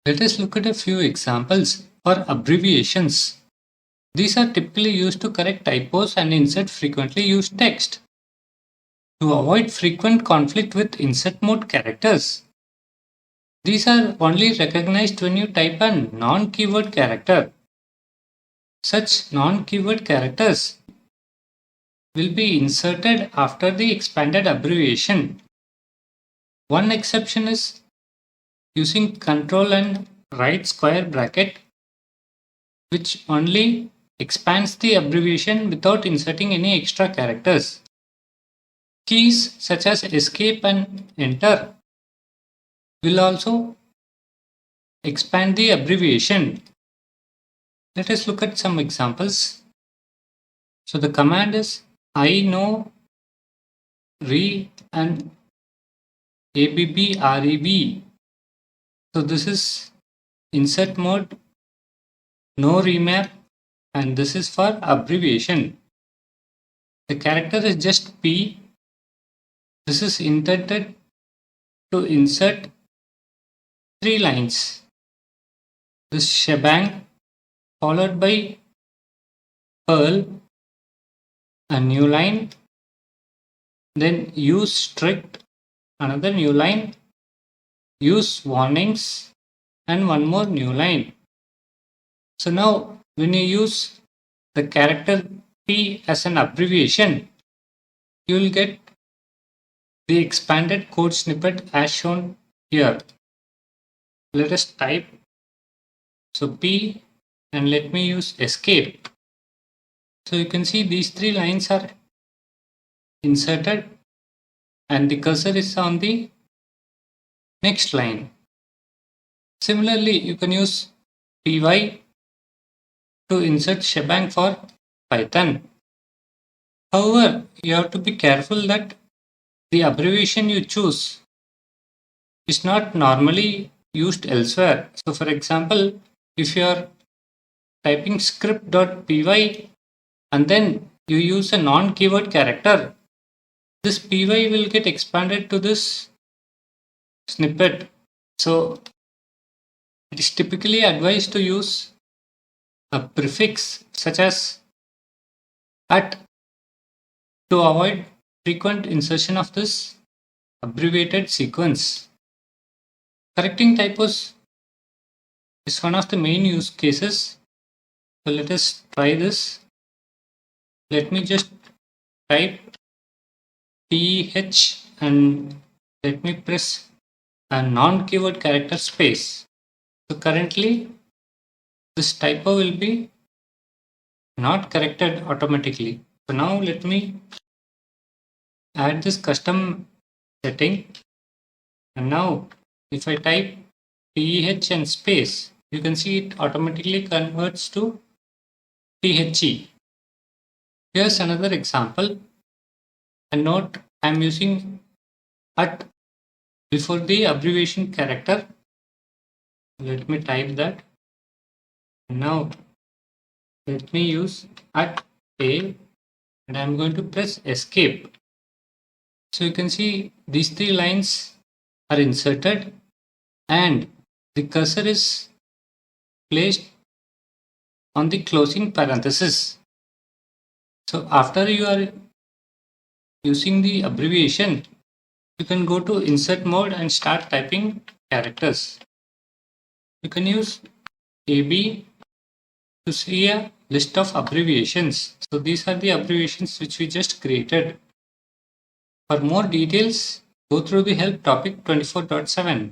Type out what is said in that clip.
Let us look at a few examples for abbreviations. These are typically used to correct typos and insert frequently used text. To avoid frequent conflict with insert mode characters, these are only recognized when you type a non-keyword character. Such non-keyword characters will be inserted after the expanded abbreviation. One exception is using control and right square bracket, which only expands the abbreviation without inserting any extra characters. Keys such as escape and enter will also expand the abbreviation. Let us look at some examples. So the command is inoreabbrev and abbrev. So this is insert mode, no remap, and this is for abbreviation. The character is just P. This is intended to insert 3 lines. This shebang followed by Perl, a new line, then use strict, another new line, use warnings, and one more new line. So now when you use the character P as an abbreviation, you will get the expanded code snippet as shown here. Let us type so P and let me use escape. So you can see these 3 lines are inserted and the cursor is on the next line. Similarly, you can use py to insert shebang for Python. However, you have to be careful that the abbreviation you choose is not normally used elsewhere. So for example, if you are typing script.py and then you use a non-keyword character, this py will get expanded to this snippet. So it is typically advised to use a prefix such as at to avoid frequent insertion of this abbreviated sequence. Correcting typos is one of the main use cases. So let us try this. Let me just type TH and let me press a non-keyword character space. So currently this typo will be not corrected automatically. So now let me add this custom setting, and now if I type TH and space, you can see it automatically converts to THE. Here's another example, and note I am using at before the abbreviation character. Let me type that. Now let me use at A and I am going to press escape. So you can see these 3 lines are inserted and the cursor is placed on the closing parenthesis. So after you are using the abbreviation, you can go to insert mode and start typing characters. You can use AB to see a list of abbreviations. So these are the abbreviations which we just created. For more details, go through the help topic 24.7.